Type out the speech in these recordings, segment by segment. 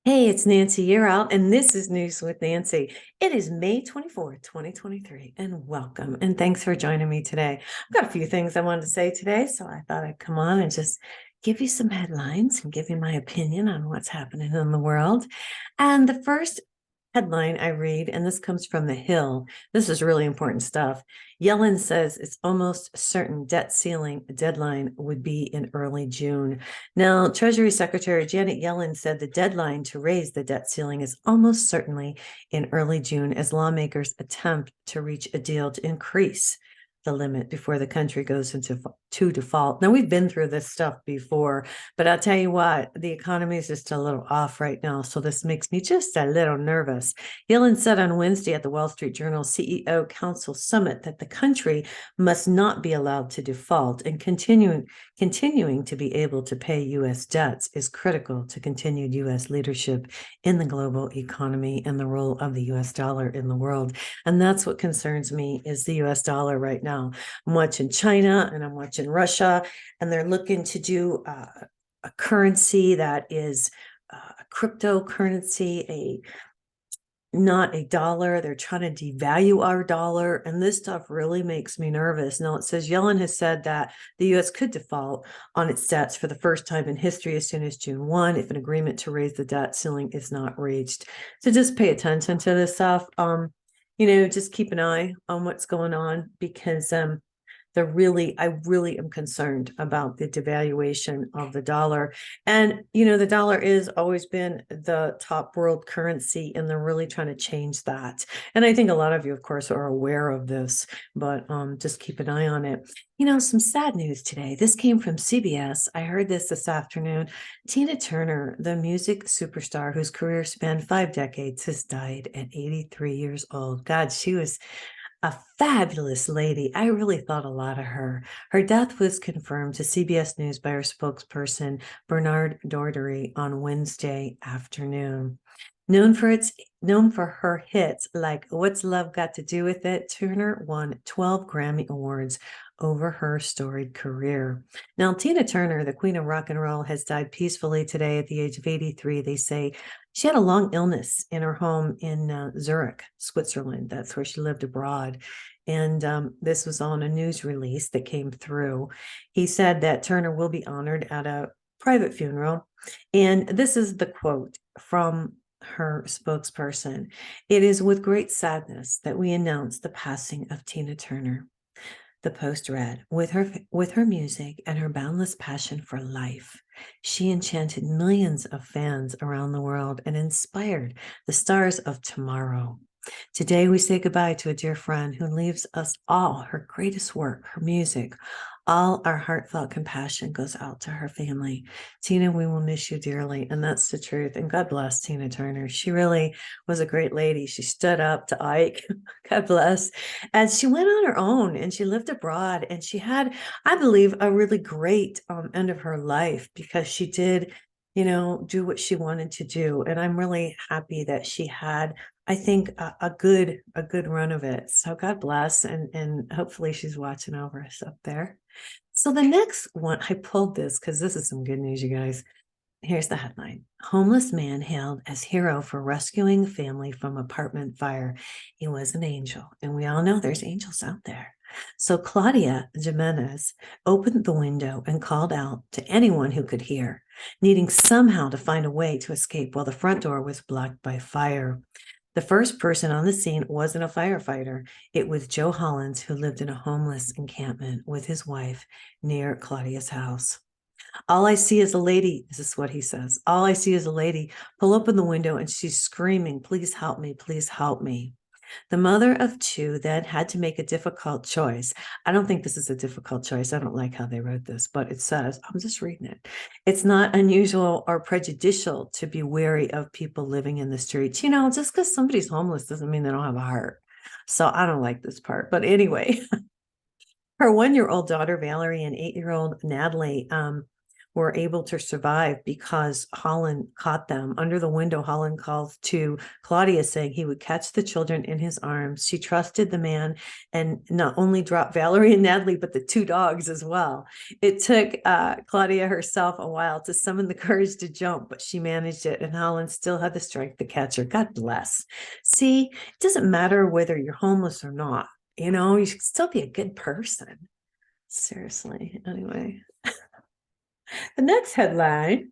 Hey, it's Nancy Year Out, and this is News with Nancy. It is May 24th, 2023, and welcome. And thanks for joining me today. I've got a few things I wanted to say today, so I thought I'd come on and just give you some headlines and give you my opinion on what's happening in the world. And the first headline I read, and this comes from The Hill. This is really important stuff. Yellen says it's almost certain debt ceiling deadline would be in early June. Now, Treasury Secretary Janet Yellen said the deadline to raise the debt ceiling is almost certainly in early June as lawmakers attempt to reach a deal to increase the limit before the country goes into default. Now, we've been through this stuff before, but I'll tell you what, the economy is just a little off right now. So this makes me just a little nervous. Yellen said on Wednesday at the Wall Street Journal CEO Council Summit that the country must not be allowed to default, and continuing to be able to pay U.S. debts is critical to continued U.S. leadership in the global economy and the role of the U.S. dollar in the world. And that's what concerns me is the U.S. dollar right now. I'm watching China and I'm watching Russia, and they're looking to do a currency that is a cryptocurrency, not a dollar. They're trying to devalue our dollar, and this stuff really makes me nervous. Now, it says Yellen has said that the U.S. could default on its debts for the first time in history as soon as June 1 if an agreement to raise the debt ceiling is not reached. So just pay attention to this stuff. Just keep an eye on what's going on because I really am concerned about the devaluation of the dollar. And, the dollar is always been the top world currency, and they're really trying to change that. And I think a lot of you, of course, are aware of this, but just keep an eye on it. Some sad news today. This came from CBS. I heard this afternoon. Tina Turner, the music superstar whose career spanned 5 decades, has died at 83 years old. God, she was a fabulous lady. I really thought a lot of her. Her death was confirmed to CBS News by her spokesperson, Bernard Doherty, on Wednesday afternoon. Known for her hits like What's Love Got to Do with It, Turner won 12 Grammy Awards over her storied career. Now, Tina Turner, the queen of rock and roll, has died peacefully today at the age of 83. They say she had a long illness in her home in Zurich, Switzerland. That's where she lived abroad. And this was on a news release that came through. He said that Turner will be honored at a private funeral. And this is the quote from her spokesperson. It is with great sadness that we announce the passing of Tina Turner. The Post read, with her music and her boundless passion for life, she enchanted millions of fans around the world and inspired the stars of tomorrow. Today, we say goodbye to a dear friend who leaves us all her greatest work, her music. All our heartfelt compassion goes out to her family. Tina, we will miss you dearly, and that's the truth. And God bless Tina Turner. She really was a great lady. She stood up to Ike, God bless, and she went on her own, and she lived abroad, and she had, I believe, a really great end of her life because she did, do what she wanted to do. And I'm really happy that she had, I think, a good run of it. So God bless, and hopefully she's watching over us up there. So the next one, I pulled this because this is some good news, you guys. Here's the headline. Homeless man hailed as hero for rescuing family from apartment fire. He was an angel, and we all know there's angels out there. So Claudia Jimenez opened the window and called out to anyone who could hear, needing somehow to find a way to escape while the front door was blocked by fire. The first person on the scene wasn't a firefighter. It was Joe Hollins, who lived in a homeless encampment with his wife near Claudia's house. All I see is a lady, this is what he says. All I see is a lady pull open the window and she's screaming, please help me, please help me. The mother of two then had to make a difficult choice. I don't think this is a difficult choice. I don't like how they wrote this, but it says, I'm just reading it. It's not unusual or prejudicial to be wary of people living in the streets. Just because somebody's homeless doesn't mean they don't have a heart. So I don't like this part. But anyway, her 1-year-old daughter, Valerie, and 8-year-old Natalie, were able to survive because Holland caught them. Under the window, Holland called to Claudia saying he would catch the children in his arms. She trusted the man and not only dropped Valerie and Natalie, but the two dogs as well. It took Claudia herself a while to summon the courage to jump, but she managed it, and Holland still had the strength to catch her. God bless. See, it doesn't matter whether you're homeless or not. You should still be a good person. Seriously. Anyway, the next headline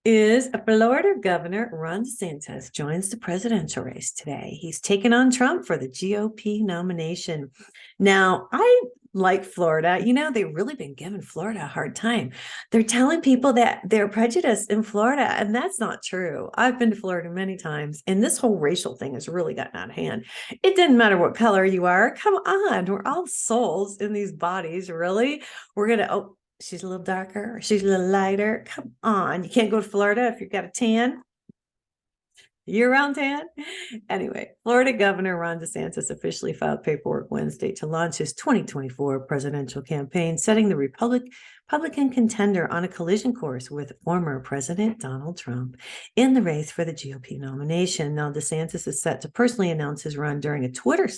is Florida Governor Ron DeSantis joins the presidential race today. He's taking on Trump for the GOP nomination. Now, I like Florida. They've really been giving Florida a hard time. They're telling people that they're prejudiced in Florida, and that's not true. I've been to Florida many times, and this whole racial thing has really gotten out of hand. It doesn't matter what color you are. Come on. We're all souls in these bodies, really. We're going to, she's a little darker, or she's a little lighter. Come on. You can't go to Florida if you've got a tan. Year-round tan. Anyway, Florida Governor Ron DeSantis officially filed paperwork Wednesday to launch his 2024 presidential campaign, setting the Republican contender on a collision course with former President Donald Trump in the race for the GOP nomination. Now, DeSantis is set to personally announce his run during a Twitter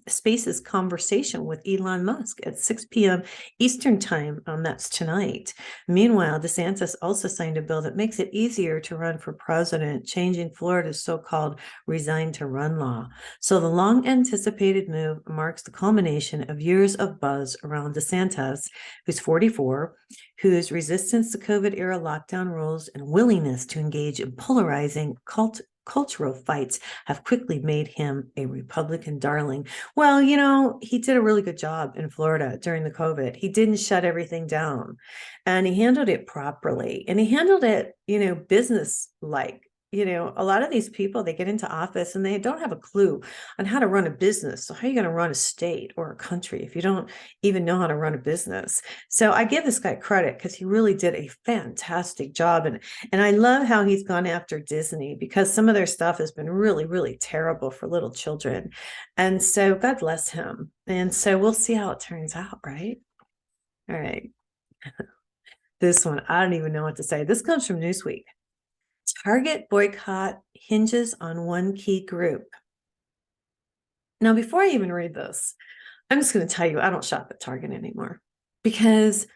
Spaces conversation with Elon Musk at 6 p.m. Eastern Time. That's tonight. Meanwhile, DeSantis also signed a bill that makes it easier to run for president, changing Florida's so-called resign to run law. So the long anticipated move marks the culmination of years of buzz around DeSantis, who's 44, whose resistance to COVID-era lockdown rules and willingness to engage in polarizing cultural fights have quickly made him a Republican darling. Well, he did a really good job in Florida during the COVID. He didn't shut everything down, and he handled it properly, and he handled it, business-like. A lot of these people, they get into office and they don't have a clue on how to run a business. So how are you going to run a state or a country if you don't even know how to run a business? So I give this guy credit because he really did a fantastic job. And I love how he's gone after Disney, because some of their stuff has been really, really terrible for little children. And so God bless him. And so we'll see how it turns out, right? All right. This one, I don't even know what to say. This comes from Newsweek. Target boycott hinges on one key group. Now, before I even read this, I'm just going to tell you, I don't shop at Target anymore because,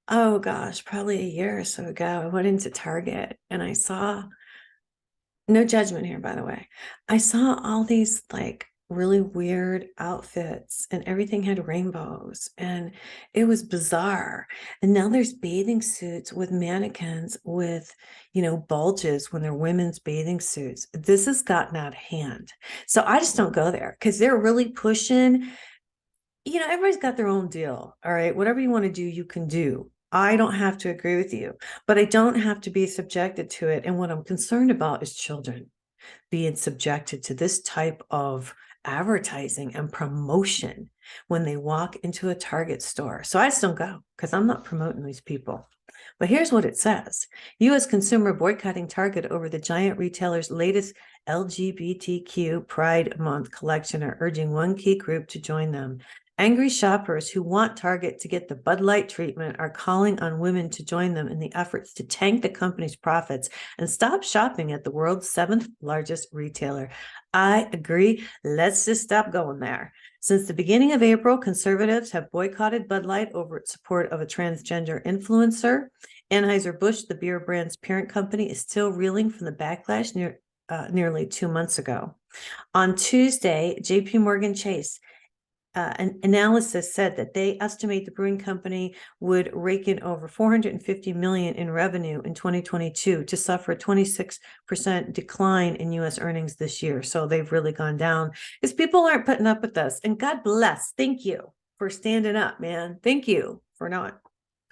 oh gosh, probably a year or so ago, I went into Target and I saw, no judgment here, by the way, I saw all these really weird outfits and everything had rainbows and it was bizarre. And now there's bathing suits with mannequins with, bulges when they're women's bathing suits. This has gotten out of hand. So I just don't go there because they're really pushing, everybody's got their own deal. All right. Whatever you want to do, you can do. I don't have to agree with you, but I don't have to be subjected to it. And what I'm concerned about is children being subjected to this type of advertising and promotion when they walk into a Target store. So I just don't go because I'm not promoting these people. But here's what it says. U.S. consumer boycotting Target over the giant retailer's latest LGBTQ Pride Month collection are urging one key group to join them. Angry shoppers who want Target to get the Bud Light treatment are calling on women to join them in the efforts to tank the company's profits and stop shopping at the world's 7th largest retailer. I agree. Let's just stop going there. Since the beginning of April, conservatives have boycotted Bud Light over its support of a transgender influencer. Anheuser-Busch, the beer brand's parent company, is still reeling from the backlash nearly 2 months ago. On Tuesday, JP Morgan Chase an analysis said that they estimate the brewing company would rake in over $450 million in revenue in 2022 to suffer a 26% decline in U.S. earnings this year. So they've really gone down because people aren't putting up with this. And God bless. Thank you for standing up, man. Thank you for not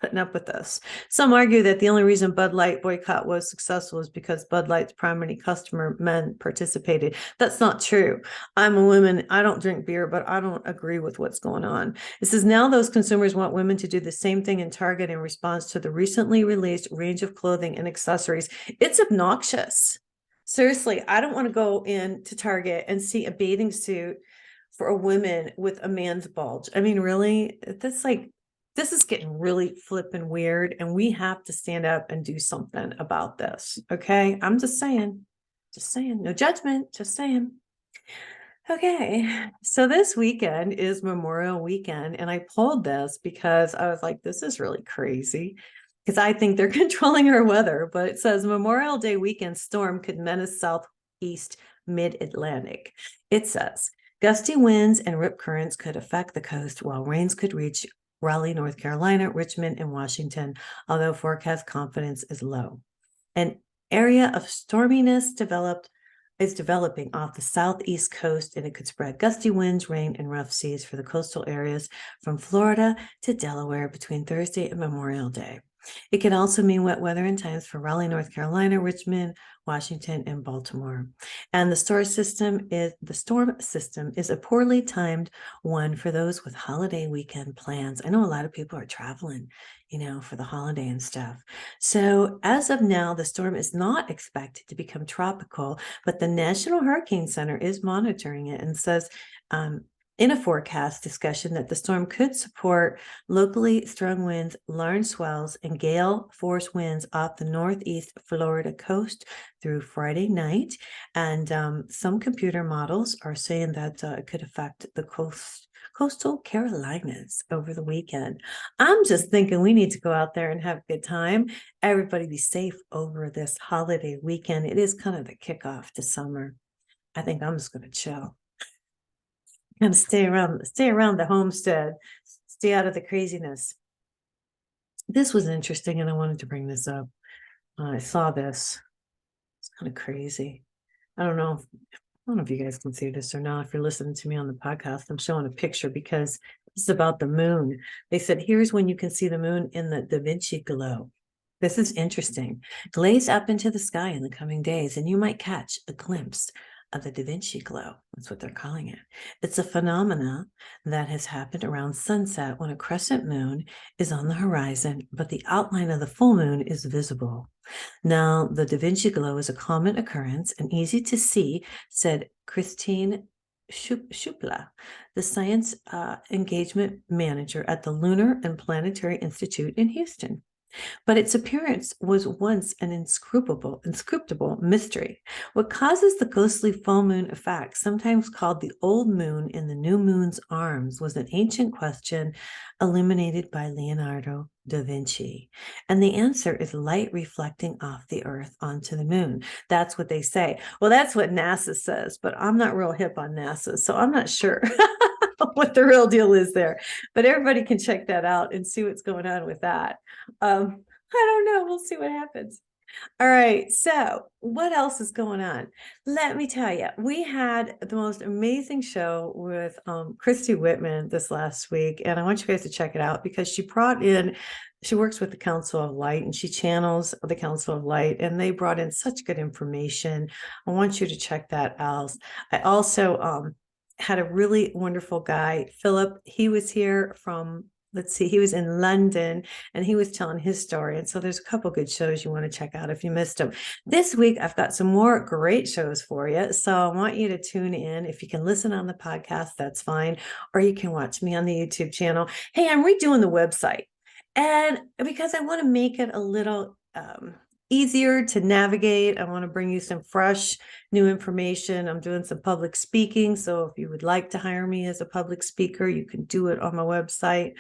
putting up with this. Some argue that the only reason Bud Light boycott was successful is because Bud Light's primary customer men participated. That's not true. I'm a woman. I don't drink beer, but I don't agree with what's going on. It says now those consumers want women to do the same thing in Target in response to the recently released range of clothing and accessories. It's obnoxious. Seriously, I don't want to go into Target and see a bathing suit for a woman with a man's bulge. I mean, really? That's This is getting really flippin' weird, and we have to stand up and do something about this. Okay. I'm just saying. Just saying. No judgment. Just saying. Okay, so this weekend is Memorial Weekend, and I pulled this because I was like, this is really crazy because I think they're controlling our weather. But it says Memorial Day weekend storm could menace southeast mid-Atlantic. It says gusty winds and rip currents could affect the coast, while rains could reach Raleigh, North Carolina, Richmond, and Washington, although forecast confidence is low. An area of storminess is developing off the southeast coast, and it could spread gusty winds, rain, and rough seas for the coastal areas from Florida to Delaware between Thursday and Memorial Day. It can also mean wet weather in times for Raleigh, North Carolina, Richmond, Washington, and Baltimore. And the storm system is a poorly timed one for those with holiday weekend plans. I know a lot of people are traveling, for the holiday and stuff. So as of now, the storm is not expected to become tropical, but the National Hurricane Center is monitoring it and says in a forecast discussion that the storm could support locally strong winds, large swells, and gale force winds off the northeast Florida coast through Friday night. And some computer models are saying that it could affect the coastal Carolinas over the weekend. I'm just thinking we need to go out there and have a good time. Everybody be safe over this holiday weekend. It is kind of the kickoff to summer. I think I'm just going to chill. Kind of stay around the homestead, stay out of the craziness. This was interesting, and I wanted to bring this up. I saw this. It's kind of crazy. I don't know if you guys can see this or not. If you're listening to me on the podcast, I'm showing a picture because this is about the moon. They said, here's when you can see the moon in the Da Vinci Glow. This is interesting. Glaze up into the sky in the coming days, and you might catch a glimpse of the Da Vinci Glow. That's what they're calling it. It's a phenomena that has happened around sunset when a crescent moon is on the horizon, but the outline of the full moon is visible. Now, the Da Vinci Glow is a common occurrence and easy to see, said Christine Shupla, the science engagement manager at the Lunar and Planetary Institute in Houston. But its appearance was once an inscrutable mystery. What causes the ghostly full moon effect, sometimes called the old moon in the new moon's arms, was an ancient question illuminated by Leonardo da Vinci. And the answer is light reflecting off the earth onto the moon. That's what they say. Well, that's what NASA says, but I'm not real hip on NASA, so I'm not sure what the real deal is there. But everybody can check that out and see what's going on with that. I don't know. We'll see what happens. All right. So what else is going on? Let me tell you, we had the most amazing show with Christy Whitman this last week. And I want you guys to check it out because she works with the Council of Light and she channels the Council of Light, and they brought in such good information. I want you to check that out. I also had a really wonderful guy, Philip. He was here from, he was in London, and he was telling his story. And so there's a couple good shows you want to check out if you missed them. This week, I've got some more great shows for you. So I want you to tune in. If you can listen on the podcast, that's fine. Or you can watch me on the YouTube channel. Hey, I'm redoing the website. And because I want to make it a little easier to navigate, I want to bring you some fresh new information. I'm doing some public speaking. So if you would like to hire me as a public speaker, you can do it on my website.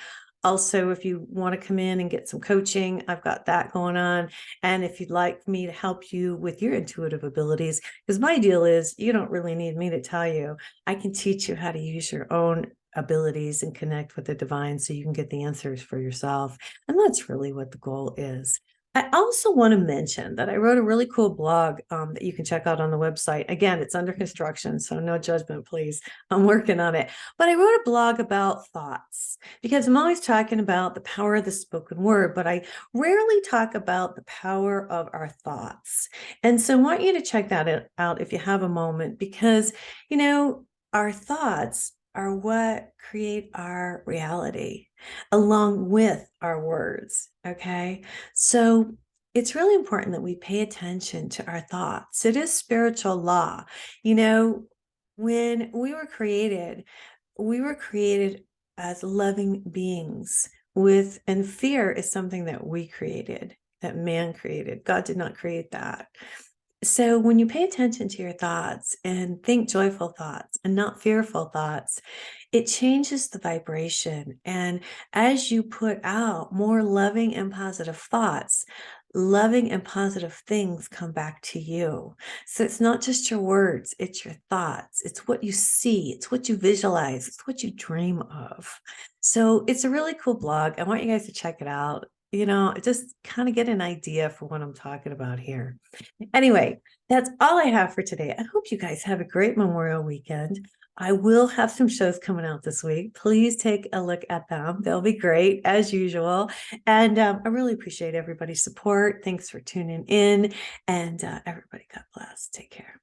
Also, if you want to come in and get some coaching, I've got that going on. And if you'd like me to help you with your intuitive abilities, because my deal is you don't really need me to tell you. I can teach you how to use your own abilities and connect with the divine so you can get the answers for yourself. And that's really what the goal is. I also want to mention that I wrote a really cool blog that you can check out on the website. Again, it's under construction, so no judgment, please. I'm working on it. But I wrote a blog about thoughts because I'm always talking about the power of the spoken word, but I rarely talk about the power of our thoughts. And so I want you to check that out if you have a moment, because, our thoughts are what create our reality along with our words. Okay. So it's really important that we pay attention to our thoughts. It is spiritual law. When we were created as loving beings and fear is something that we created, that man created. God did not create that. So when you pay attention to your thoughts and think joyful thoughts and not fearful thoughts, it changes the vibration. And as you put out more loving and positive thoughts, loving and positive things come back to you. So it's not just your words, it's your thoughts. It's what you see, it's what you visualize, it's what you dream of. So it's a really cool blog. I want you guys to check it out. Just kind of get an idea for what I'm talking about here. Anyway, that's all I have for today. I hope you guys have a great Memorial weekend. I will have some shows coming out this week. Please take a look at them. They'll be great as usual. And I really appreciate everybody's support. Thanks for tuning in. And everybody, God bless. Take care.